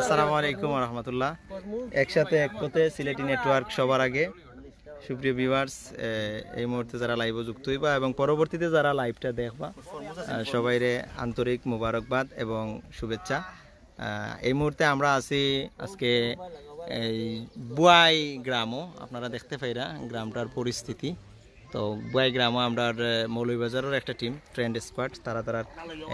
আসসালামু আলাইকুম ওয়া রাহমাতুল্লাহ। একসাথে এক পথে সিলেটি নেটওয়ার্ক সবার আগে সুপ্রিয় ভিউয়ার্স, এই মুহূর্তে যারা লাইভে যুক্ত হইবা এবং পরবর্তীতে যারা লাইভটা দেখবা সবাইরে আন্তরিক মোবারকবাদ এবং শুভেচ্ছা। এই মুহূর্তে আমরা আছি আজকে এই বুয়াই গ্রামও, আপনারা দেখতে পাইরা গ্রামটার পরিস্থিতি। তো বুয়াই গ্রামও আমরা মৌলভীবাজারের একটা টিম ট্রেন্ড স্কোয়াড, তারা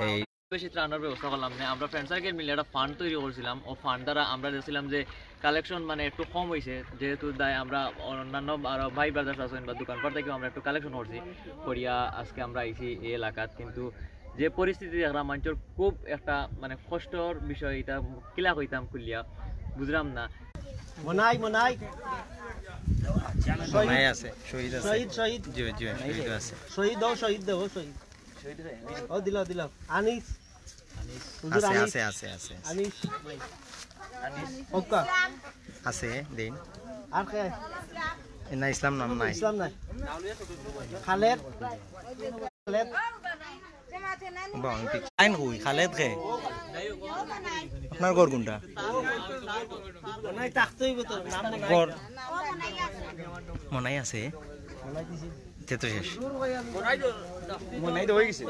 এই বেশি ত্রাণের ব্যবস্থা করলাম না। আমরা ফ্রেন্ড সার্কেল মিলে একটা ফান্ড তৈরি করছিলাম। ও ফান্ড দ্বারা আমরা দেখছিলাম যে কালেকশন মানে একটু কম হয়েছে, যেহেতু দায় আমরা অন্যান্য আরো ভাই ব্রাদার্স আছেন বা দোকানপাট থেকেও আমরা একটু কালেকশন করছি করিয়া আজকে আমরা আইছি এই এলাকাত। কিন্তু যে পরিস্থিতি দেখলাম মানুষের খুব একটা মানে কষ্টর বিষয়, এটা কিলা কইতাম খুলিয়া বুঝলাম না। মনাই মনাই শহীদ আছে, শহীদ আছে, শহীদ শহীদ জি জি শহীদ আছে, শহীদ দাও, শহীদ দাও, শহীদ ও দিলাও দিলাও। আনিস হুজুর আছে আনিস আছে আছে আছে আনিস ওকা আছে দিন। আর কে না ইসলাম নাম নাই, ইসলাম নাই। খালেদ খালেদ আইন কই খালেদ কে আপনার ঘর কোনটা? মনাই তাকতই তো নাম নাই ঘর মনাই আছে, মনাই দিছি তেতো শেষ মনাই তো হই গেছে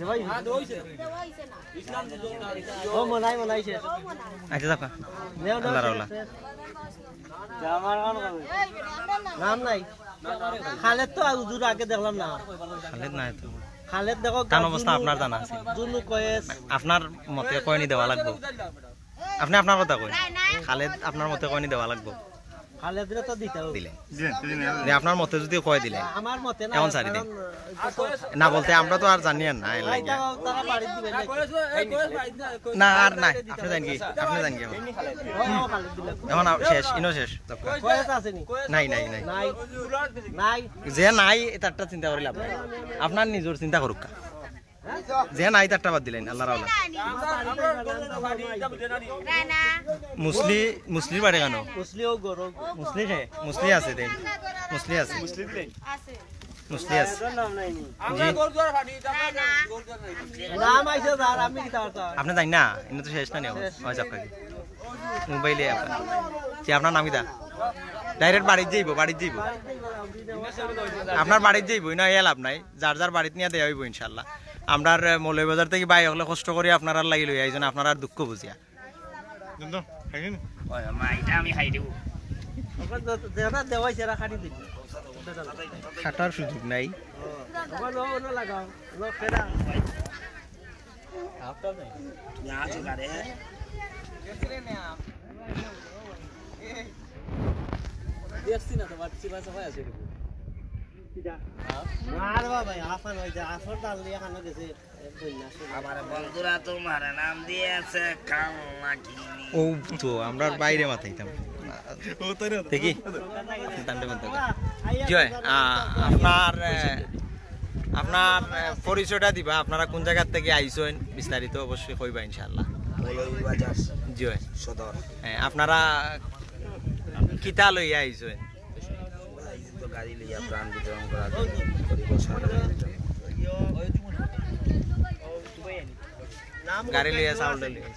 ভাই, ও মনাই মনাই শেষ। আচ্ছা দেখা নেও আল্লাহ রাওলা আমার নাম নাই। খালেদ তো হুজুর আগে দেখলাম না। খালেদ নাই তো, খালেদ দেখো কান অবস্থা আপনার জানা আছে? দুনু কয়েস আপনার মতে কয়নি দেওয়া লাগবো? আপনি আপনার কথা কই, খালেদ আপনার মতে কয়নি দেওয়া লাগবো? খালেদ রে তো দিতে হবে। দিলে আপনার মতে যদি কয় দিলে আমার মতে না, কেমন সারি দেন না বলতে আমরা তো আর জানি না এর লাগে তারা বাড়ি দিবে না আর নাই। আপনি জানেন কি, আপনি জানেন কি এখন শেষ ইনো শেষ কয়েস আছে নি? নাই নাই নাই নাই নাই যে নাই তারটা চিন্তা করিলাম, আপনার নিজের চিন্তা করুক। যে নাই তারটা বাদ দিলেন আল্লাহ রাওলা। মুসলির বাড়ি কেন? মুসলিও গরো মুসলি হে মুসলি আছে দেন, মুসলি আছে, মুসলি আছে নাম আইছে স্যার, আমি কি তার আপনি জানি না ইনো তো শেষ না নিও আচ্ছা আপনাকে মোবাইলে আপনার নামি দা ডাইরেক্ট বাড়িতে যাইব, বাড়িতে যাইব আপনার বাড়িতে যাইব না, এ লাভ নাই। যার যার বাড়িতে নিয়ে দেওয়া হইব ইনশাল্লাহ। আমরার মৌলভীবাজার থেকে বাই হলে কষ্ট করি আপনার আর লাগি লই আইজন, আপনার আর দুঃখ বুঝিয়া দেওয়াইছে খাটি দিবি খাটার সুযোগ নাই। লাগাও ফেরা দেখছি না তোমার চিবা চাপাই আছে ও তো আমরা বাইরে মাথাইতাম দেখি জয় আপনার আপনার পরিচয়টা দিবা, আপনারা কোন জায়গার থেকে আইসেন বিস্তারিত অবশ্যই কইবা ইনশাআল্লাহ। জয় সদর, হ্যাঁ আপনারা কিতা লইয়া আইসেন? গাড়ি লইয়া প্রাণ বিতরণ করা গাড়ি লইয়া চাউল লইয়া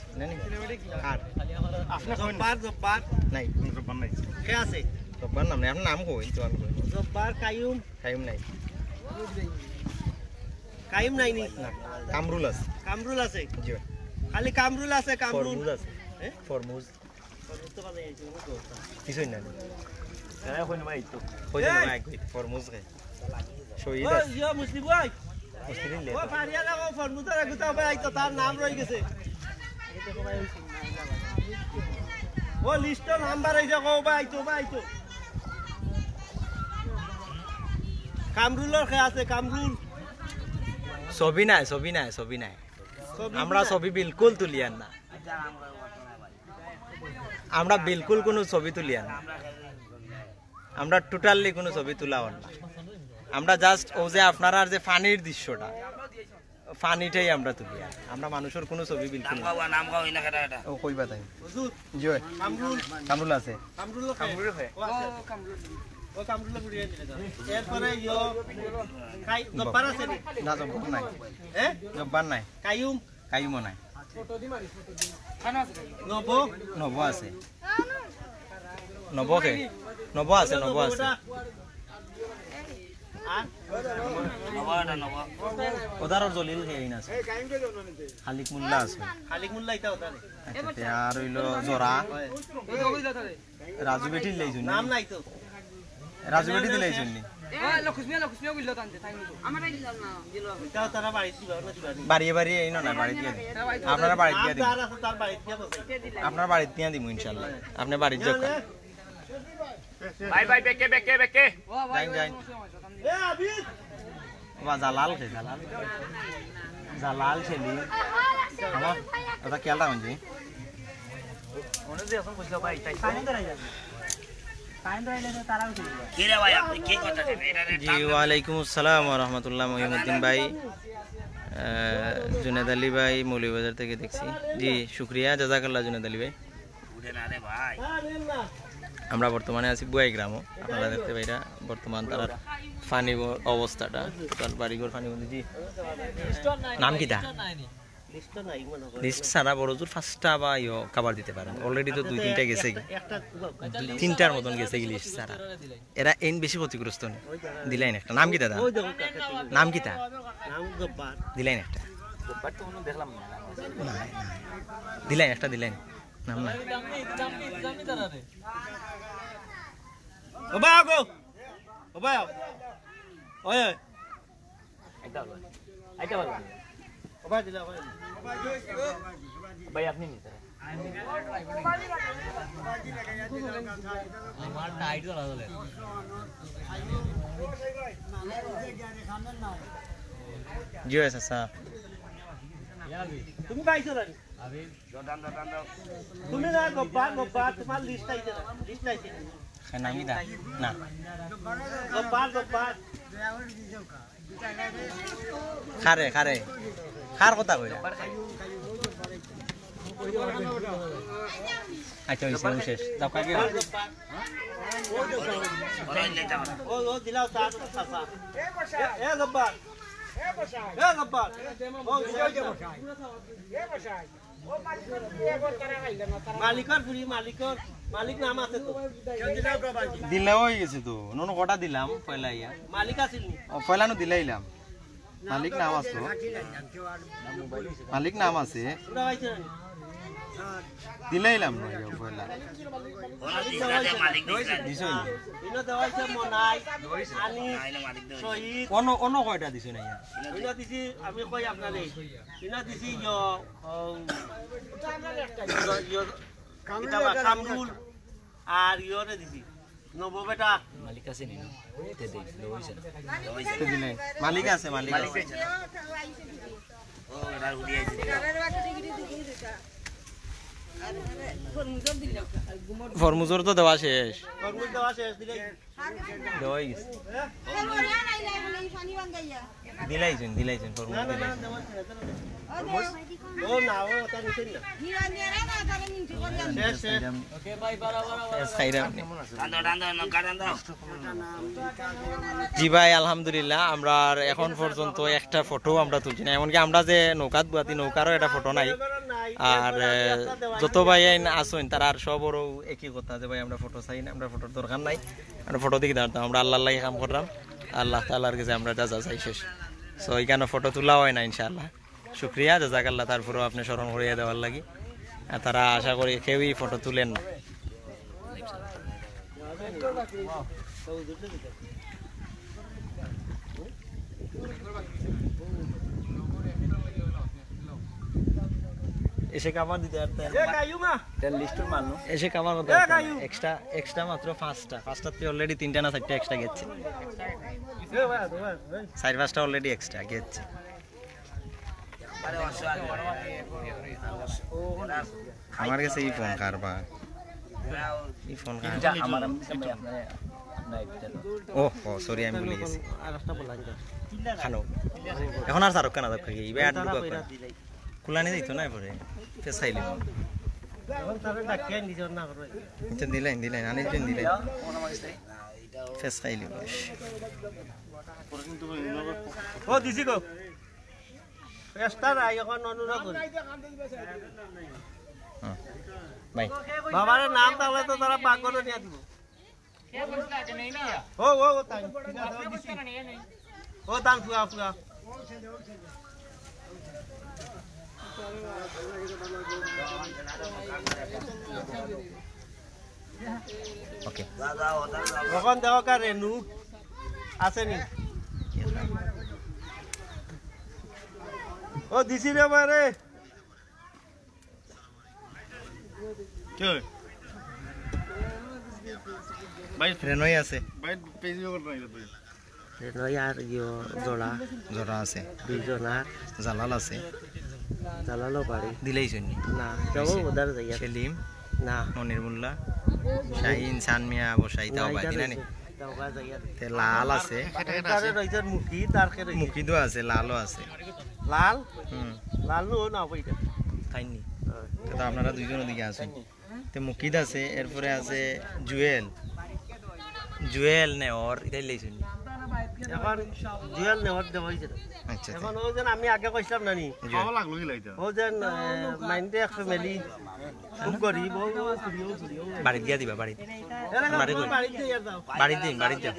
নাই কে আছে? জব্বার নাম নাই, আপনার নাম কই তো আমি কই জব্বার কায়ুম টাইম নাই, কায়ুম নাই নি? না কামরুল আছে, কামরুল আছে, জি খালি কামরুল আছে। কামরুল ফরমুজ আছে, ফরমুজ কিছুই না কই না ভাই ফরমুজ কে শহীদ ও আছে ইয়া মুসলিম ভাই, মুসলিম লে ও পারিয়া না, ও ফরমুজের গুতা ভাই আইতো, তার নাম রই গেছে। ও লিস্টে নাম্বার আইছে, কও ভাই আইতো, ভাই আইতো। কামরুলের কে আছে? কামরুল ছবি নাই, ছবি নাই, ছবি নাই, আমরা ছবি বিলকুল তুলিয়ান না, আমরা বিলকুল কোনো ছবি তুলিয়ান না, আমরা টোটালি কোনো ছবি তুলাও না। আমরা জাস্ট ও যে আপনার যে ফানির দৃশ্যটা, ফানিটাই আমরা তুলি, আমরা মানুষের কোনো ছবি বিলকুল ও কইবা তাই জয় কামরুল কামরুল আছে, কামরুল ও কামরুল বুড়িয়ে দিলে। এরপরে ইয়ো জব্বার আছে নি? না জব্বার নাই, হ্যাঁ জব্বার নাই, কায়ুম কাইমো নাই, নব নব আছে নব কে নব আছে ওদারর জলিল হেইন আছে খালিক মোল্লা আছে খালিক মোল্লা ইটা ওটা আচ্ছা আর হইলো জরা রাজু বেটি লাইছুন নাম নাই তো রাজু বেটি দিলাইছুন নি ইটা তারা বাড়ি দিবা না দিবা বাড়ি এই না বাড়ি দিয়ে দিই আপনারা বাড়ি দিয়ে দিন তার আছে তার বাড়ি দিয়া বসে আপনার বাড়ি দিয়ে দিব ইনশাআল্লাহ আপনি বাড়ি যাও ভাই বেকে যাই এ আবিদ বা জালাল ছেলি আমার ওটা খেয়ালটা হচ্ছে কি রে ভাই আপনি কি করতেছেন এটা জি ওয়ালাইকুম আসসালাম ওয়া রাহমাতুল্লাহ মহিউদ্দিন ভাই জুনেদ আলী ভাই মৌলভীবাজার থেকে দেখছি জি শুকরিয়া জাযাকাল্লাহ জুনেদ আলী ভাই উঠে না রে ভাই আমরা বর্তমানে আছি বুয়াই গ্রামও আপনারা দেখতে পাইরা বর্তমান তার পানি অবস্থাটা টোটাল বাড়িঘর পানি বন্ধ জি নাম কিটা লিস্ট নাই মনে হয় লিস্ট সারা বড়জোর ফার্স্টটা বা কভার দিতে পারেন অলরেডি তো 2-3টা গেছে একটা 3টার মতন গেছে লিস্ট সারা এরা এন বেশি ক্ষতিগ্রস্ত নেই দিলাইন একটা নাম কি দাদা ওই দেখো কাকে নাম কিটা নাম গব্বার দিলাইন একটা বাট তো দেখলাম না দিলাইন একটা দিলাইন নাম না ওবা গো ওবা ওই আইটা বলো ওবা দিলা ওবা ভাই আপনি নিতে আমার টাইট করা হলো জি আচ্ছা তুমি পাইছো না তুমি না গব্বার তোমার লিস্ট আইছে নাম কিটা না গব্বার খারে খার কথা কইরা আচ্ছা হইছে শেষ দাও কাকে ও দিলাও তার সাসা এ গব্বার মালিক নাম আছে তো দিলে হয়ে গেছে তো নন কটা দিলাম পয়লা ইয়া মালিক আছিল পয়লানো দিলাইলাম মালিক নাম আছে মালিক নাম আছে দিলাইলাম না পয়লা মালিক দিছই ইনো দেওয়াইছে মনাই আনি শহীদ অন্য কয়টা দিছই না ইনো দিছি আমি কই আপনারে ইনো দিছি কামরুল আর ইয়রে দিছি নব বেটা মালিক আছে নি তে দেই লইছে দিলেন মালিক আছে ও এরা উড়ি আইছে ফরমুজর তো দেওয়া শেষ কর্মুল দেওয়া শেষ দিলে দেওয়াই গেছে দিলাইছেন ফরমুজ না দিলাইছেন ও না ও তা নিছেন না শেষ শেষ ওকে ভাই বারা খাইরাম দাও জি ভাই আলহামদুলিল্লাহ আমরা আর এখন পর্যন্ত একটা ফটো আমরা তুলছি না এমনকি আমরা যে নৌকাত বুয়াতি নৌকারও একটা ফটো নাই আর যত ভাই আসুন তারা আর সবরও একই কথা যে ভাই আমরা ফটো চাই না আমরা ফটোর দরকার নাই আমরা ফটো দেখি দাঁড়াতাম আমরা আল্লাহর লাগে কাম করলাম আল্লাহ তাআলার কাছে আমরা যা চাই শেষ সো এইখানে ফটো তোলা হয় না ইনশাআল্লাহ শুক্রিয়া জাযাকাল্লাহ তারপরেও আপনি স্মরণ করিয়ে দেওয়ার লাগি আর তারা আশা করি কেউই ফটো তুলেন না এসে কামার দিতে এসে কামার মতো এক্সট্রা মাত্র পাঁচটাতে অলরেডি 3টা না 4টা এক্সট্রা গেছে 4-5টা অলরেডি এক্সট্রা গেছে আমার কাছে এই ফোন কারবা এই ফোন আমার ও সরি আমি ভুলে গেছি খানো এখন আর সারক কানা দাও খাই ইবে আর দুটো কুলানি দিত না পরে ফেসাইলি এখন তারে ডাকিয়ে নিজর না করে এটা দিলেন আনিছেন দিলেন ফেসাইলি ও দিছি গো চেষ্টা নাই এখন অনুরোধ করি ভাই বাবারে নাম তাহলে তো তারা পাক করে নিয়ে দিব ও ও ও তাই ঠিক আছে ও দিছি ও দান ফুয়া ফুয়া ওকে এখন দেখো কা রেনু আছে নি ও দিছি রে বারে কে ভাই রেনই আছে ভাই পেজি কর নাই তুই রেনু আর ইয়ো জোড়া জরা আছে দুইজনা জালাল আছে চালালো পারি দিলেই শুনি না যাও ওদার যাইয়া সেলিম না মনির মোল্লা শাহিন সানমিয়া বসাই তাও বাই দিনা নি যাওয়া যাইয়া তে লাল আছে তারে রইছে মুখি তার কে রইছে মুকিদো আছে লালও আছে লাল হুম লাল নো না বইটা খাইনি তো আপনারা দুইজন ওদিকে আছেন তে মুকিদ আছে এরপরে আছে জুয়েল জুয়েল নেওর এটাই লেইছেন এখন জুয়েল নেওয়ার দেওয়া হয়েছে আচ্ছা এখন ও যেন আমি আগে কইছিলাম নানি খাওয়া লাগলো কি লাইতা ও যেন মাইন্ডে এক ফ্যামিলি খুব গরিব ও ঘুরিও ঘুরিও বাড়ি দিয়া দিবা বাড়ি বাড়ি কই? বাড়িতে ইয়ার দাও বাড়ি দিন বাড়ি যাও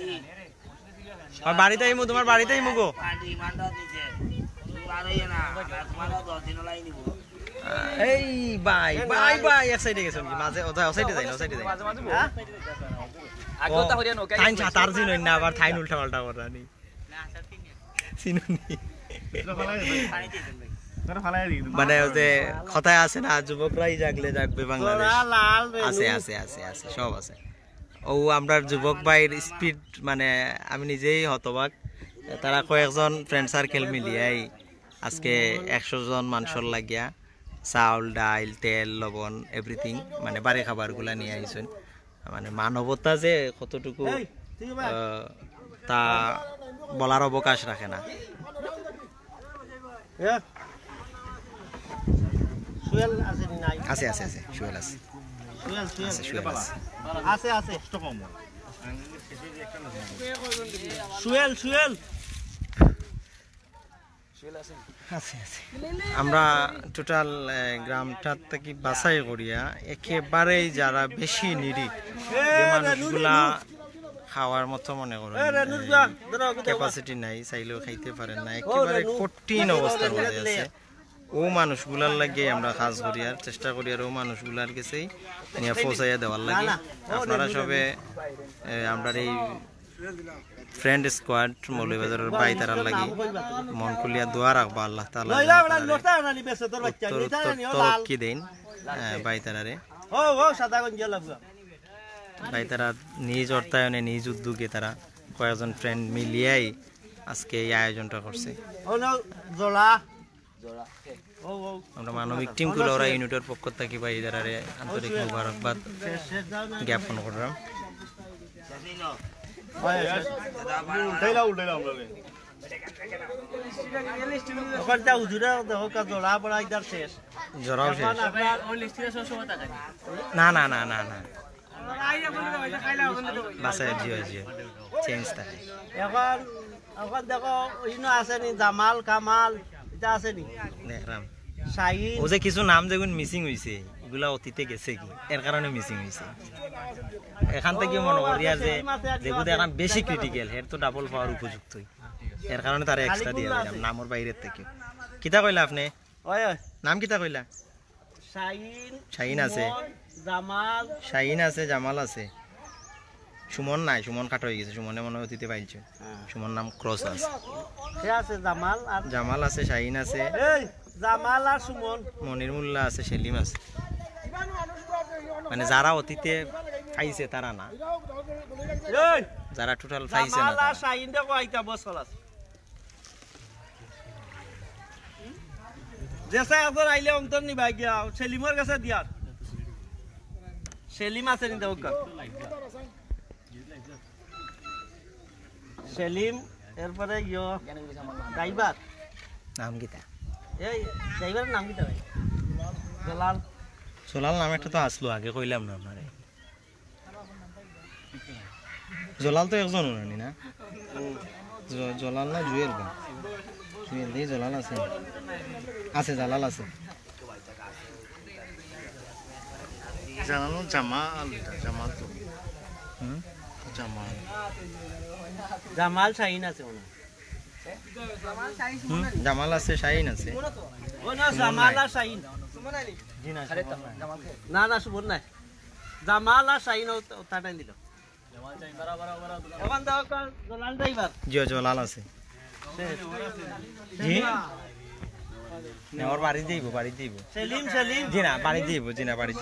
আর বাড়িতে আইমু তোমার বাড়িতে আইমু গো পার্টি ইমানটা দিছে আর হইয়া না তোমারও 10 দিন লাই নিব এই বাই বাই বাই এক সাইডে গেছে মাঝে ওটা ও সাইডে যাই না ও সাইডে যাই হ্যাঁ থাইন ছাতার দিন না আবার থাইন উল্টা পাল্টা করানি চিনুনি তোর ফালাই দি মানে ওই যে কথায় আছে না যুবকরাই জাগলে জাগবে বাংলাদেশ জোড়া লাল রেনু আছে আছে আছে আছে সব আছে ও আমরা যুবক ভাইয়ের স্পিড মানে আমি নিজেই হতবাক তারা কয়েকজন ফ্রেন্ড সার্কেল মিলিয়াই আজকে 100 জন মানুষের লাগিয়া চাউল ডাইল তেল লবণ এভরিথিং মানে বাড়ি খাবারগুলা নিয়ে আইছেন মানে মানবতা যে কতটুকু এই ঠিক আছে তা বলার অবকাশ রাখে না এ সুয়েল আছে নি নাই আছে আছে আছে শুয়েল আছে সুয়েল সুয়েল আছে শুয়েল আছে আছে আছে কষ্ট কম সুয়েল সুয়েল আছে আছে আমরা টোটাল গ্রামটার থেকে বাছাই করিয়া একেবারেই যারা বেশি নিরিখ যে মানুষগুলা খাওয়ার মতো মনে করেন এ রেনুর যা ধরো ক্যাপাসিটি নাই চাইলেও খাইতে পারেন না একেবারে কঠিন অবস্থার মধ্যে আছে ও মানুষগুলার লাগে আমরা কাজ করি আর চেষ্টা করি আর ও মানুষগুলার কাছেই নিয়ে পৌঁছাইয়া দেওয়ার লাগে আপনারা সবে আমরা এই ফ্রেন্ড স্কোয়াড মৌলভীবাজারের বাই তারার লাগি মন খুলিয়া দোয়া রাখবা আল্লাহ তাআলা লইলা বড় লোটা নালি বেছে তোর বাচ্চা উত্তর এটা উত্তর নিও লাল কি দেন বাই তারারে ও ও সাদা গঞ্জিয়া লাগা ভাই তারা নিজ অর্থায়নে নিজ উদ্যোগে তারা কয়েকজন ফ্রেন্ড মিলিয়াই আজকে এই আয়োজনটা করছে ও না জোলা জোলা ও ও আমরা মানবিক টিম কুলাউড়া ইউনিটের পক্ষ থেকে ভাই তারারে আন্তরিক মোবারকবাদ জ্ঞাপন করলাম উল্টাইলা উল্টাইলা আমরা ওখানটা হুজুরে দেখো কা জোলা বড় ইদার শেষ জরাও শেষ এখন আপনার ওই লিস্টে সবসময় থাকে না না না না না বাসায় জিও জিও চেঞ্জ থাকে এখন এখন দেখো ইনো আছে নি জামাল কামাল এটা আছে নি দেখলাম শাহিন ও যে কিছু নাম যেগুন মিসিং হয়েছে এগুলা অতীতে গেছে কি এর কারণে মিসিং হয়েছে এখান থেকে মনে করি আর যে যেগুলো এখন বেশি ক্রিটিক্যাল এর তো ডাবল পাওয়ার উপযুক্তই এর কারণে তারা এক্সট্রা দিয়ে দিলাম নামর বাইরের থেকে কিতা কইলা আপনি ওই ওই নাম কিতা কইলা শাহিন শাহিন আছে জামাল শাহিন আছে জামাল আছে সুমন নাই সুমন কাট হয়ে গেছে সুমনে মনে হয় অতীতে পাইছে সুমন নাম ক্রস আছে সে আছে জামাল আর জামাল আছে শাহিন আছে এই জামাল আর সুমন মনির মোল্লা আছে সেলিম আছে মানে যারা অতীতে পাইছে তারা না এই যারা টোটাল পাইছে না জামাল আর তারা। শাহিন দেখো আইতা বসল আছে যেসা এখন আইলে অন্তর নি ভাই গিয়া সেলিমর কাছে দিয়ার সেলিম আছে নি দেখো সেলিম এরপরে ইয়ো ড্রাইভার নাম কিতা এই ড্রাইভারের নাম কি ভাই জলাল জলাল নাম একটা তো আসলো আগে কইলাম না আপনারে জলাল তো একজন উনানি না জলাল না জুয়েল বা তুই দিয়ে জালাল আছে আছে জালাল আছে জানানো জামাল জামাল তো হুম জামাল জামাল শাহিন আছে মনে জামাল আছে শাহিন আছে ও না জামাল আর শাহিন জি না না না সুমন নাই জামাল আর শাহিন ওটাটাই দিল ওখান দাও জলাল ড্রাইভার জিও জালাল আছে জি না ওর বাড়ি যাইবো সেলিম জি না বাড়ি যাইবো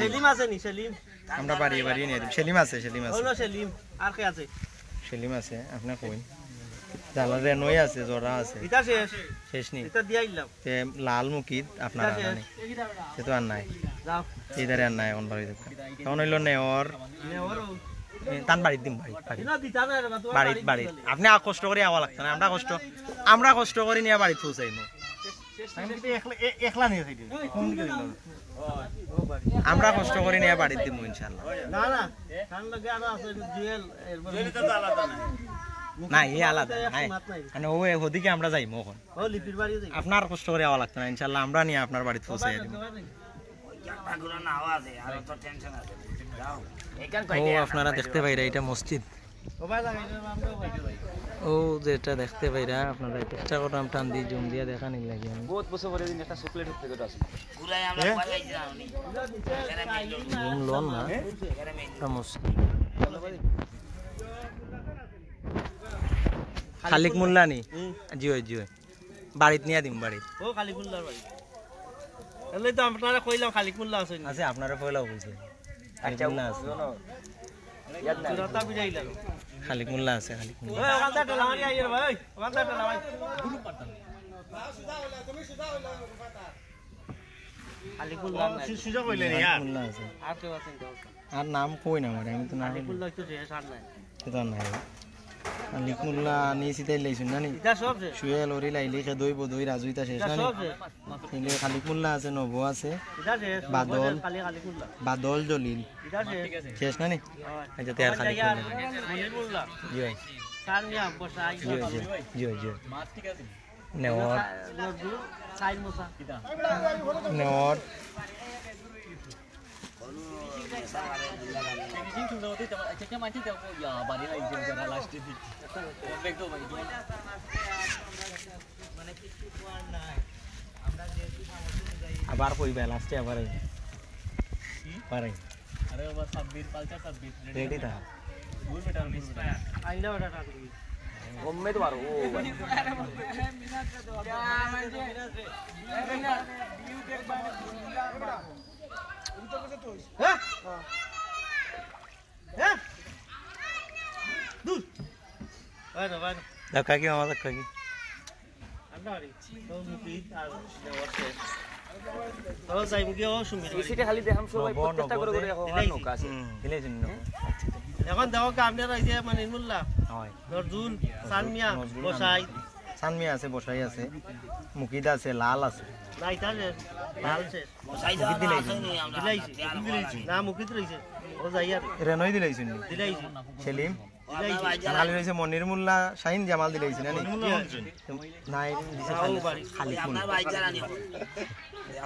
সেলিম আছে নি সেলিম আমরা বাড়ি নিয়ে দিব সেলিম আছে হলো সেলিম আর কে আছে সেলিম আছে আপনি কইন জালাল রেনই আছে জোড়া আছে এটা শেষ শেষ নি এটা দিয়া দিলাম তে লাল মুকিত আপনারা জানেন সে তো আর নাই যাও এদারে আর নাই এখন বাড়ি দেখা তখন হইল নেওর নে ওরো তান বাড়ি দিম বাড়ি না দিতা না রে তোমার বাড়ি আপনি কষ্ট করে আওয়া লাগতো না আমরা কষ্ট করে নিয়ে বাড়ি পৌঁছাইমু একলা নিয়ে খাই দিই আমরা কষ্ট করে নিয়ে বাড়ি দিব ইনশাআল্লাহ না না কান লাগে আর আছে জুয়েল এরপর তো আলাদা না না এই আলাদা নাই মাত নাই মানে ও ওদিকে আমরা যাইমু এখন ও লিপির বাড়ি যাই আপনার কষ্ট করে আওয়া লাগতো না ইনশাআল্লাহ আমরা নিয়ে আপনার বাড়ি পৌঁছাই দিব টাকাগুলো না আছে আর তো টেনশন আছে যাও ও আপনারা দেখতে পাইরা এটা মসজিদ ও ভাই লাগাই আমরা ভাই ও যেটা দেখতে পাইরা আপনারা চেষ্টা করলাম টান দিয়ে জুম দিয়ে দেখা নিল লাগে আমি বহুত বছর পরে দিন একটা চকলেট হতে গেল আছে ঘুরাই আমরা পাইছিলাম নি জুম লোন না এটা মসজিদ খালিক মোল্লা নি জি বাড়িত নিয়ে দিম বাড়ি ও খালিকুল্লাহর বাড়ি এলে তো আপনারা কইলাম খালিকুল্লাহ আছে আছে আপনারা পয়লাও কইছে খালিক মোল্লা আছে রাতা বিড়াইলা খালিক মোল্লা আছে খালিক মোল্লা ওই ওখান থেকে লামারি আইয়ে রে ভাই ওখান থেকে লামাই খালিকুল্লাহ নাই সুজা কইলে নি খালিক মোল্লা আছে আর কেউ আছেন তো আর নাম কই না মানে আমি তো না খালিকুল্লাহ তো শেষ আর নাই তো নাই খালিক মোল্লা নি সিটাই লাইছুন না নি এটা সব শেষ সুয়েল ওরি লাইলি খে দইব দই রাজুইতা শেষ এটা না নি সব শেষ এলে খালিক মোল্লা আছে নব আছে এটা শেষ বাদল। খালি খালিকুল্লাহ বাদল জলিল এটা শেষ শেষ না নি আচ্ছা তেয়ার খালিক মোল্লা মনিরুল্লাহ জি ভাই সারনিয়া বসাই জি নেওয়ার নজরুল সাইল মুসা নেওয়ার আবার কইবে লাস্টে আবার পারে রেডি থা আইলা ওটা টাকলি গম্মে তো পারো ও হ্যাঁ হ্যাঁ দূর বাইরে বাইরে ধাক্কা কি মামা ধাক্কা কি আন্দারি তো মুকিত আর দেওয়ার শেষ তো যাই মুকি ও সুমির সিটে খালি দেখাম সবাই প্রত্যেকটা করে করে এখন নৌকা আছে দিলেছেন এখন দেখো কি আপনারা এই যে মনিরুল্লাহ হয় নজরুল সানমিয়া বসাই সানমিয়া আছে বসাই আছে মুকিদা আছে লাল আছে না এটা শেষ লাল শেষ বসাই দাও দিলাইছি দিলাইছি না মুকিত রইছে ও যাই আর রেনই দিলাইছেন দিলাইছি সেলিম দিলাইছি খালি রইছে মনির মোল্লা শাহিন জামাল দিলাইছেন না নি নাই দিছে খালিক আপনার মোল্লা ভাই জানা নি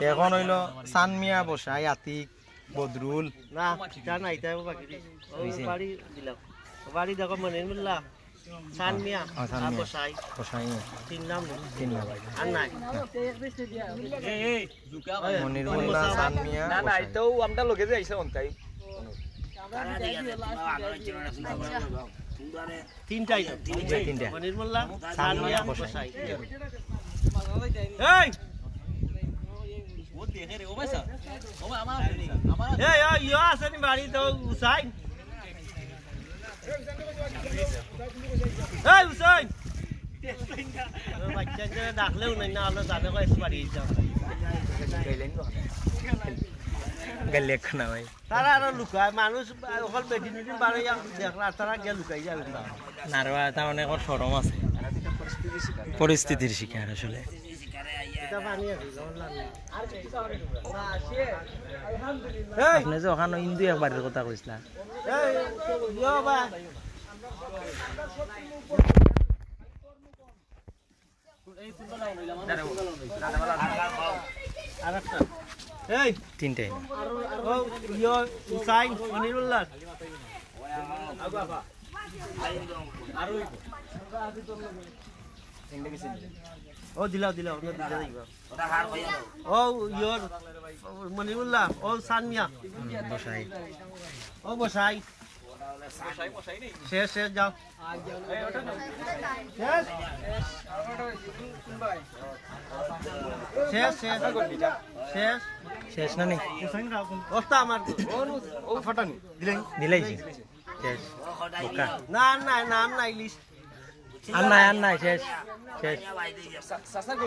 এখন হইল সানমিয়া বসাই আতিক বদরুল না এটা না এটা বাকি ও হইছে। বাড়ি দিলাম ও বাড়ি দেখো মনিরুল্লাহ সানমিয়া আর সানমিয়া। বসাই বসাই তিন নাম তিন নাম আর নাই মনির মোল্লা সানমিয়া না না বসাই। এটাও আমরা লগে যে আইছে অন্তাই তারা ঠিক আছে তোমরা আগে চিনো না চিন্তা করো তোমরা তিনটাই তিনটা মনিরুল্লাহ সানমিয়া বসাই এই এই ইয়া আছে নি বাড়ি তো উসাইন এই উসাইন বাচ্চাকে ডাকলেও নাই না আলো জানে কো বাড়ি যাও গেলে খানা ভাই তারা আর লুকায় মানুষ অকল বেটি নিদিন বাড়ি দেখলা তারা গিয়ে লুকাই যাবে না নারবা তার অনেক সরম আছে পরিস্থিতির শিকার আসলে এটা পানি আছে আপনি যে ওখানে ইন্দু একবারের কথা কইছিলা এই ইয়া বা আর একটা এই তিনটে ও ইয়ো হুসাইন মনিরুল্লাহ ও দিলাও দিলাও না দিলা যাইবা ও ইয়োর মনিরুল্লাহ ও সানমিয়া বসাই ও বসাই শেষ শেষ যাও শেষ শেষ শেষ শেষ না নি ওস্তা আমার ফাটানি দিলেন দিলাইছি শেষ বোকা না নাই নাম নাই লিস্ট আর নাই শেষ শেষ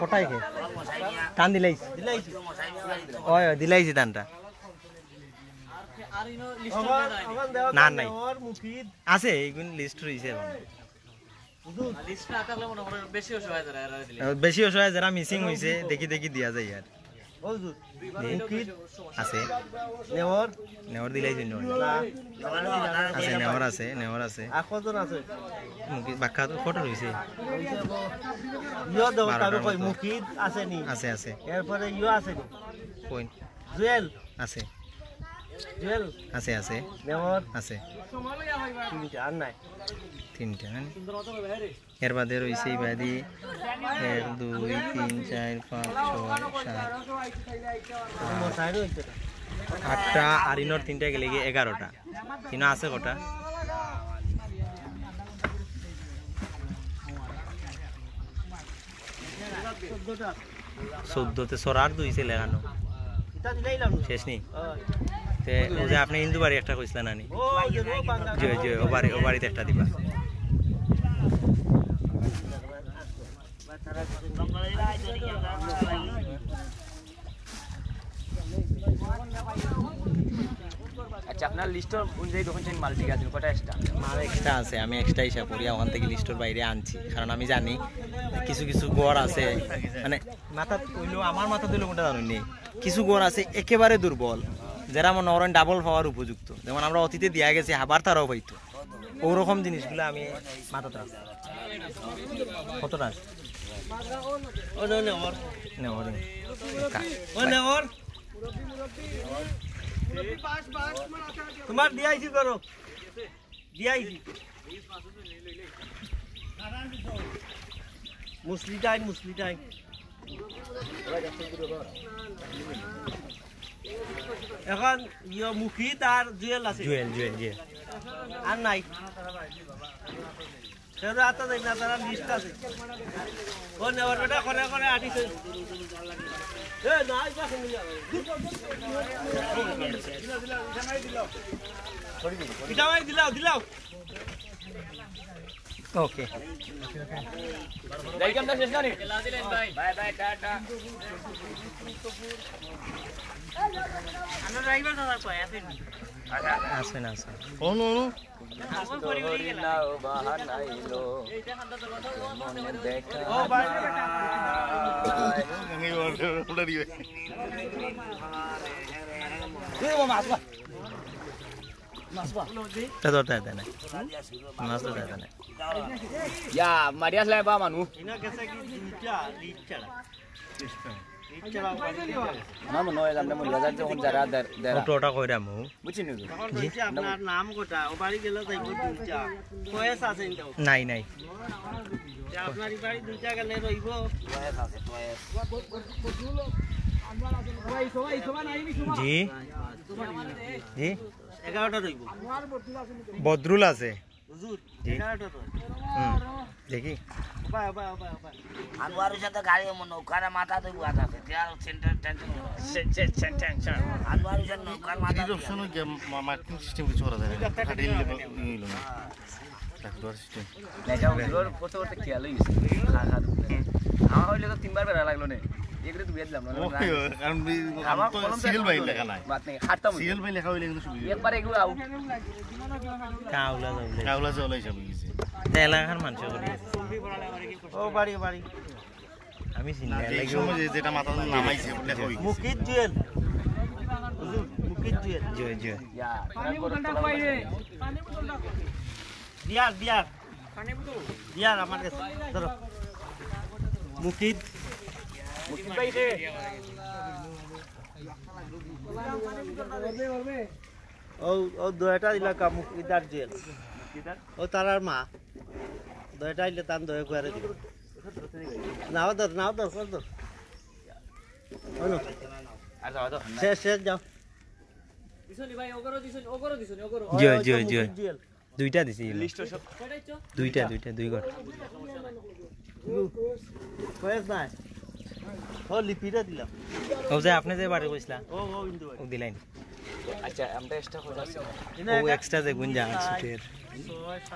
কোটাই খে টান দিলাইছি দিলাইছি ওই দিলাইছি টানটা না, নাই। ওর মুফিদ আছে এইগুলো লিস্ট রয়েছে লিস্ট না থাকলে মনে হয় বেশি অসহায় যারা এরা দিলে বেশি অসহায় যারা মিসিং হয়েছে দেখি দেখি দিয়া যায় আর হুজুর মুফিদ আছে নেওর নেওয়ার দিলাইছি আছে নেওয়ার আছে আর কজন আছে বাক্কা তো ফটো রয়েছে ইয়ো দেও তার 12টার কই মতো। মুফিদ আছে নি আছে এরপরে ইয়ো আছে নি পয়েন্ট জুয়েল আছে জুয়েল আছে নেওর আছে তিনটা আর নাই তিনটা হ্যাঁ এর বাদে রয়েছে এই বাদি 1 2 3 4 5 6 মশাই রইছে 7 8টা আর ইনর তিনটা গেলে গিয়ে 11টা তিন আছে কটা চোদ্দটা 14তে সরার দুইছে লেখানো এটা দিলাইলাম শেষ নি তে ও যে আপনি হিন্দু বাড়ি একটা কইছিলেন নানি ও যে ও বাংলা জয় জয় ও বাড়িতে একটা দিবা আচ্ছা আপনার লিস্টের অনুযায়ী যখন মাল্টি আছে কটা এক্সট্রা আমার এক্সট্রা আছে আমি এক্সট্রা হিসাব করি ওখান থেকে লিস্টের বাইরে আনছি কারণ আমি জানি কিছু কিছু গড় আছে মানে মাথা কইলো আমার মাথা দিল কোনটা জানুন নেই কিছু গড় আছে একেবারে দুর্বল যারা মনে করেন ডাবল পাওয়ার উপযুক্ত যেমন আমরা অতীতে দিয়া গেছি আবার তারাও পাইতো ওরকম জিনিসগুলো আমি মাথাতে আছে কতটা আছে ও নেওর নেওয়ার ও নেওর তোমার দিয়াইছি করো দিয়াইছি মুসলি টাইম এখন ইয়ে মুফিদ আর জুয়েল আছে জুয়েল আর নাই সেটা আতা দেয় না তারা লিস্ট আছে ও নেওয়ার বেটা করে আটিছে এ নাই বা শুনি দিলাও ওকে যাই কেমন শেষ না নি দিলেন ভাই বাই বাই টাটা আমরা ড্রাইভার দাদা কই আছে আছে না আছে অনু ও ভাই আমি ওটা দিবে তা ধরতে হয় না মাছ তো দেয় না ইয়া মারিয়াস লাই বা মানু ইনা গেছে কি দুইটা লিড ছাড়া লিড ছাড়া মামু নয় আমরা মন বাজার যখন যারা দেরা অটোটা কইরা মু বুঝিনি তখন বলছি আপনার নাম কোটা ও বাড়ি গেল যাইব দুইটা কয়েস আছে ইনটাও নাই যে আপনার বাড়ি দুইটা গেলে রইব জি জি 11টা রইব বদরুল আছে হুজুর জি। 11টা রইব দেখি বাই আনোয়ারের সাথে গাড়ি নৌকার মাথা তো বাদ আছে যার সেন্টার টেনশন আনোয়ারের সাথে নৌকার মাথা এই অপশন কি মার্কেটিং সিস্টেম কিছু করা যায় না খাটি নিল না ডাক্তার সিস্টেম লেখা ওর করতে করতে খেয়াল হয়ে গেছে আমার হইলে তো তিনবার বেড়া লাগলো না এগুলো তো বেদ দিলাম না কারণ আমার তো কলম সিরিয়াল বাই লেখা নাই বাত নেই হাতটা সিরিয়াল বাই লেখা হইলে কিন্তু সুবিধা একবার এগুলো আউট কাউলা যাবলে কাউলা চলে হিসাবে গেছে এলাকার মানুষ করি ও বাড়ি আমি চিনি না এই সময় যেটা মাথা নামাইছে লেখা হই মুকিত জুয়েল হুজুর মুকিত জুয়েল জয় ইয়া দিয়ার আমার কাছে ধরো মুকিদ ও দয়টা এলাকা মুকিদার জেল ও তারার মা দয়টা ইলে তান দয় করে দিল নাও দর কর দর অনু শেষ যাও জয় দুইটা দিছি দুইটা দুই ঘর কয়েস নাই ও লিপিটা দিলাম ও যে আপনি যে বাড়ি কইছিলা ও ইন্দু ও দিলাইন আচ্ছা আমরা এক্সট্রা করে আছি ও এক্সট্রা যে গুঞ্জা সুটের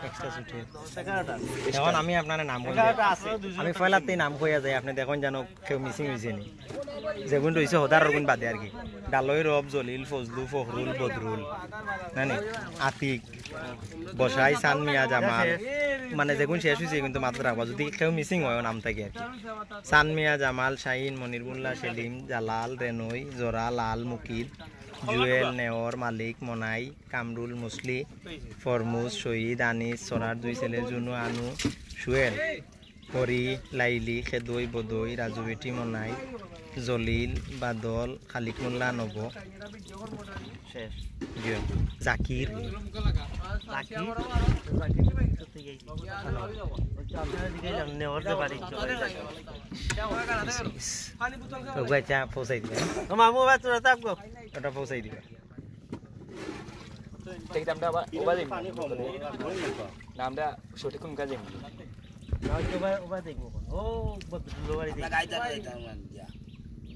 এক্সট্রা সুটের এখন আমি আপনার নাম কই আমি পয়লাতেই নাম কইয়া যাই আপনি দেখুন জানো কেউ মিসিং হইছে নি যেগুন রইছে হদার গুণ বাদে আর কি ডালই রব জলিল ফজলু ফখরুল বদরুল নানি আতিক বসাই সান মিয়া জামাল মানে যেগুন শেষ হইছে কিন্তু মাত্র রাখবা যদি কেউ মিসিং হয় নাম থাকে আর কি সান মিয়া জামাল শাহিন মনিরুল্লাহ সেলিম জালাল রেনই জোরা লাল মুকিদ জুয়েল নেওর মালিক মনাই কামরুল মুসলি ফরমুজ শহীদ আনিস সরার দুই ছেলে জুনু আনু সুয়েল হরি লাইলি খেদই বদই রাজু বেটি মনাই জলিল বাদল খালিক মোল্লা নব শেষ জাকির চা পৌঁছাই দিবে মামু ভাই তোরা থাকবো ওটা পৌঁছাই দিবে নামটা আবার ওবা দিন নামটা সঠিক কোন কাজে ও বদরুল বাড়ি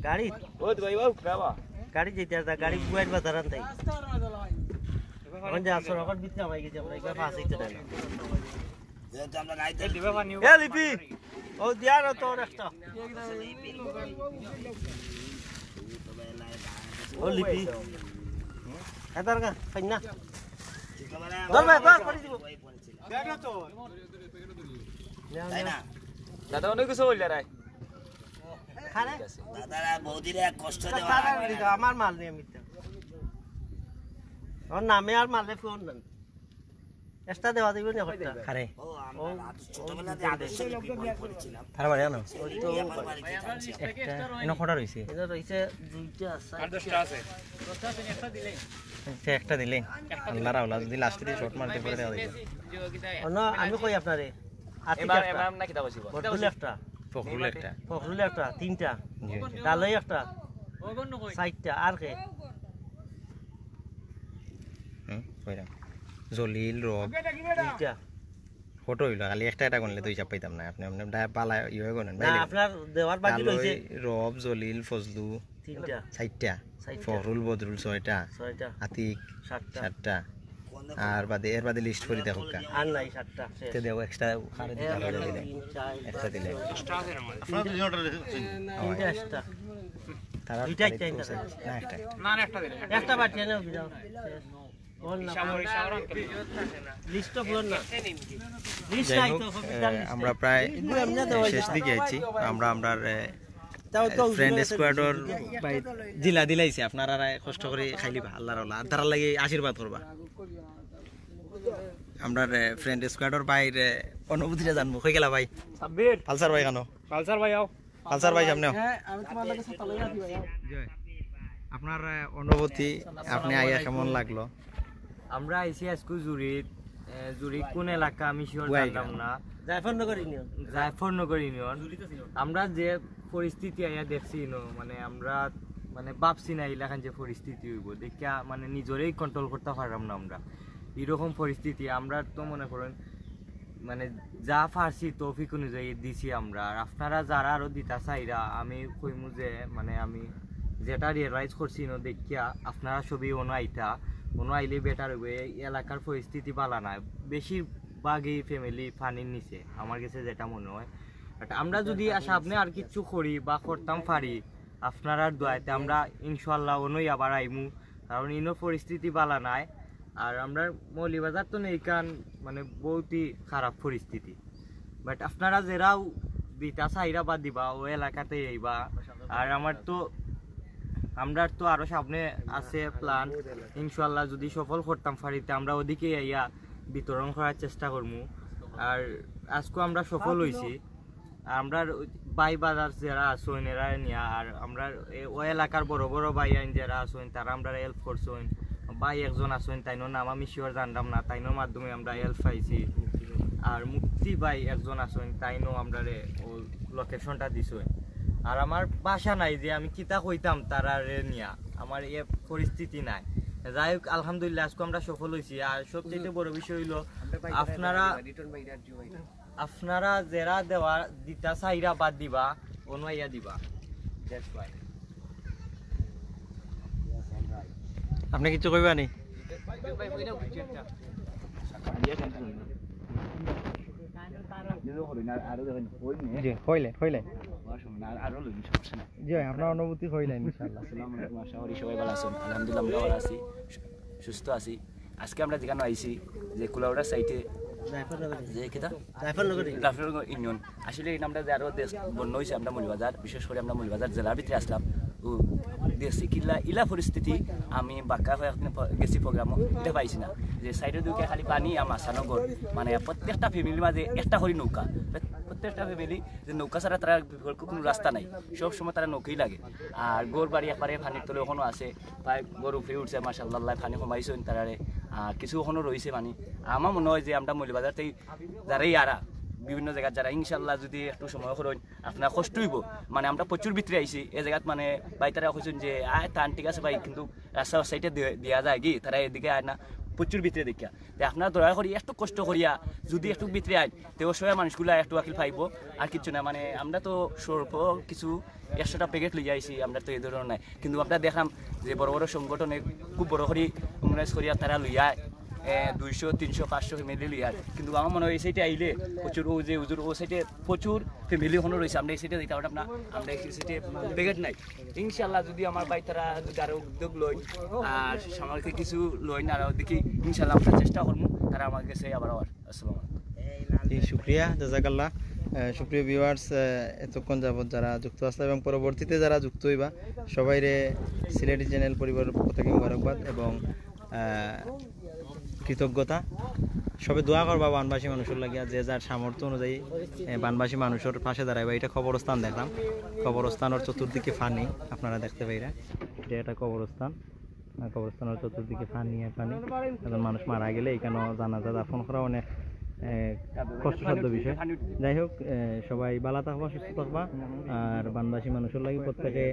গাড়ি ও ভাই বাবা গাড়ি যেতে আসা গাড়ি বুয়াইট বাজার আনতাই যা আসর এখন বিতে আমায় গেছে আমরা এখানে ফাঁসি তো দেয় যেহেতু আমরা গাইতে এ লিপি ও দিয়া না তোর একটা ও লিপি এদার গা কইনা ধর ভাই ধর করে দিব বেটা তো তাই না দাদা অনেক কিছু বললে রাই খারে দাদারা বৌদিরে কষ্ট দেওয়া তারা দিকে আমার মাল নিয়ে মিথ্যা ওর নামে আর মালে ফোন দেন এক্সট্রা দেওয়া দিবেন না হত্যা আরে ও আমরা ছোটবেলাতে আদর্শ লিপি পড়েছিলাম তার বাড়ি আনো ওই তো আমার বাড়িতে থাকছে একটা এনে খটা রইছে এটা রইছে দুইটা আছে সে একটা দিলে আল্লাহ রাউলা যদি লাস্টে দিয়ে শর্ট মারতে পারে দেওয়া দিবে অন্য আমি কই আপনারে আতিক এবার একটা এবার না কিতা বসিব বদরুল একটা ফখরুল একটা ফখরুল একটা তিনটা জি ডালই একটা চারটা আর কে কইরাম জলিল রব দুইটা ফটো হইলো খালি একটা এটা গনলে দুই চাপ পাইতাম না আপনি আপনি পালা ইয়ে গনেন না আপনার দেওয়ার বাকি রইছে রব জলিল ফজলু তিনটা চারটা চারটা। ফখরুল বদরুল ছয়টা ছয়টা আতিক সাতটা সাতটা আর বাদে এর বাদে লিস্ট করে দেখো কা আর নাই সাতটা শেষ। তে দেও এক্সট্রা খারে এক, দিতে পারে দুই, দিলে তিন, চার, একটা দিলে আপনারা দুজনটা তিনটা একটা তারা দুইটাই খালি চাইনা। না একটা একটা বাটি এনে দিও শেষ। ওর না লিস্ট অফ না লিস্ট যাই নাই হোক তো হসপিটাল লিস্ট আমরা প্রায় এগুলো এমনি দেওয়া শেষ দিকে আছি আমরা আমরার তাও তো ফ্রেন্ড স্কোয়াডর ভাই জিলা দিলাইছে আপনারা কষ্ট করে খাইলিবা আল্লাহর আল্লাহ আর তারা লাগে আশীর্বাদ করবা আমরা ফ্রেন্ড স্কোয়াডর বাইর অনুভূতিটা জানবো কই গেলা ভাই সাব্বির পালসার ভাই কেন পালসার ভাই আও পালসার ভাই সামনে হ্যাঁ আমি তোমার লাগে ছাতা লইয়া দিবা জয় আপনার অনুভূতি আপনি আইয়া কেমন লাগলো আমরা আইসি আজকে জুরি কোন এলাকা আমি শিওর গুয়াই জানতাম না জাফরনগর ইউনিয়ন জাফরনগর ইউনিয়ন আমরা যে পরিস্থিতি আইয়া দেখছি মানে আমরা মানে ভাবছি না এলাকান যে পরিস্থিতি হইব দেখা মানে নিজেরই কন্ট্রোল করতে পারলাম না আমরা এরকম পরিস্থিতি আমরা তো মনে করেন মানে যা পারছি তৌফিক অনুযায়ী দিছি আমরা আর আপনারা যারা আরো দিতা চাইরা আমি কইমু যে মানে আমি যেটা রিয়েলাইজ করছি দেখিয়া আপনারা সবই আইতা আইলে বেটার হইবে এই এলাকার পরিস্থিতি ভালো না বেশিরভাগই ফ্যামিলি পানির নিচে আমার কাছে যেটা মনে হয় বাট আমরা যদি সামনে আর কিছু করি বা করতাম পারি আপনারা দোয়াইতে আমরা ইনশাল্লাহ অনই আবার আইমু কারণ ইনো পরিস্থিতি ভালো নাই আর আমরা মৌলিবাজার তো এইখান মানে বহুতই খারাপ পরিস্থিতি বাট আপনারা যেরাও দিতা চাইরা বা দিবা ও এলাকাতে আইবা আর আমার তো আমরা তো আরো সামনে আছে প্ল্যান ইনশাআল্লাহ যদি সফল করতাম পারিতে আমরা ওদিকে আইয়া বিতরণ করার চেষ্টা করবো আর আজকে আমরা সফল হইছি আমরা ভাই বাজার যারা আসেন এরা নিয়া আর আমরা ও এলাকার বড় বড় ভাই আইন যারা আসেন তারা আমরা হেল্প করছেন ভাই একজন আসেন তাইনোর নাম আমি শিওর জানতাম না তাইনোর মাধ্যমে আমরা হেল্প পাইছি আর মুক্তি ভাই একজন আসেন তাইনো আমরা ও লোকেশনটা দিছেন আর আমার বাসা নাই যে আমি কিতা কইতাম তারা নিয়া আমার এ পরিস্থিতি নাই যাই হোক আলহামদুলিল্লাহ আজকে আমরা সফল হয়েছি আর সবচেয়ে বড় বিষয় হইলো আপনারা যারা দেওয়া দিতা চাইরা বাদ দিবা অনুয়াইয়া দিবা আপনি কিছু কইবা নি জি হইলে জি আপনার অনুভূতি হইলেন ইনশাআল্লাহ সবাই ভালো আছেন আলহামদুলিল্লাহ আমরা ভালো আছি সুস্থ আছি আজকে আমরা যেখানে আইছি যে কুলাউড়া সাইটে যে কিতা জাফরনগর ইউনিয়ন আসলে এই নামটা যে আরো দেশ বন্য হয়েছে আমরা মৌলবাজার বিশেষ করে আমরা মৌলবাজার জেলার ভিতরে আসলাম ও দেখছি কিলা ইলা পরিস্থিতি আমি বাঁকা হয়ে গেছি প্রোগ্রামও এটা পাইছি না যে সাইডের দিকে খালি পানি আর মাছানগর মানে প্রত্যেকটা ফ্যামিলির মাঝে একটা করে নৌকা প্রত্যেকটা ফ্যামিলি যে নৌকা ছাড়া তারা কোনো রাস্তা নাই সব সময় তারা নৌকাই লাগে আর গোর বাড়ি একবারে পানির তলে ওখানে আছে প্রায় গরু ফিরে উঠছে মাশাআল্লাহ পানি কমাইছেন তারারে আর কিছু ওখানে রয়েছে পানি আমার মনে হয় যে আমরা মৌলবাজার থেকে যারাই আরা বিভিন্ন জায়গা যারা ইনশাল্লাহ যদি একটু সময় করেন আপনার কষ্ট হইব মানে আমরা প্রচুর ভিতরে আইছি এই জায়গাত মানে ভাই তারা কইছেন যে আয় তান ঠিক আছে ভাই কিন্তু রাস্তা সাইডে দেওয়া যায় কি তারা এদিকে আয় না প্রচুর ভিতরে দেখিয়া আপনারা দয়া করি একটু কষ্ট করিয়া যদি একটু ভিতরে আয় তো অসহায় মানুষগুলা একটু আকিল পাইব আর কিছু না মানে আমরা তো স্বল্প কিছু 100টা প্যাকেট লইয়া আইছি আমরা তো এই ধরনের নাই কিন্তু আমরা দেখলাম যে বড় বড় সংগঠনে খুব বড় করে অর্গানাইজ করিয়া তারা লইয়া 200, 300, 500 ফ্যামিলি লইয়ার কিন্তু আমার মনে হয় এই সাইডে আইলে প্রচুর ও যে ও সাইডে প্রচুর ফ্যামিলি ওখানে রয়েছে আমরা এই সাইডে দিতে পারতাম না আমরা এই সাইডে প্যাকেট নাই ইনশাল্লাহ যদি আমার ভাই তারা যদি আরো উদ্যোগ লই আর সামনে কিছু লই না আরো দেখি ইনশাল্লাহ আমরা চেষ্টা করবো তারা আমার কাছে আবার আসসালামু আলাইকুম জি শুকরিয়া জাযাকাল্লাহ সুপ্রিয় ভিউয়ার্স এতক্ষণ যাবত যারা যুক্ত আসলে এবং পরবর্তীতে যারা যুক্ত হইবা সবাইরে সিলেটি চ্যানেল পরিবারের পক্ষ থেকে মোবারকবাদ এবং কৃতজ্ঞতা সবে দোয়া করবা বানবাসী মানুষের লাগিয়া যে যার সামর্থ্য অনুযায়ী বানবাসী মানুষের পাশে দাঁড়াইবা এটা কবরস্থান দেখলাম কবরস্থানের চতুর্দিকে ফানি আপনারা দেখতে পাইরা এটা একটা কবরস্থান কবরস্থানের চতুর্দিকে ফানি এখন মানুষ মারা গেলে এখানে জানাজা দাফন করা অনেক কষ্টসাধ্য বিষয় যাই হোক সবাই ভালো থাকবা সুস্থ থাকবা আর বানবাসী মানুষের লাগি প্রত্যেকে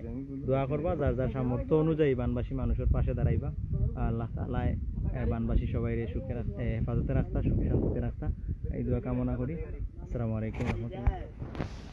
দোয়া করবা যার যার সামর্থ্য অনুযায়ী বানবাসী মানুষের পাশে দাঁড়াইবা আল্লাহ তাআলা বানবাসী সবাই সুখে হেফাজতে রাখতা সুখে শান্তিতে রাখতা এই দোয়া কামনা করি আসসালামু আলাইকুম ওয়া রাহমাতুল্লাহ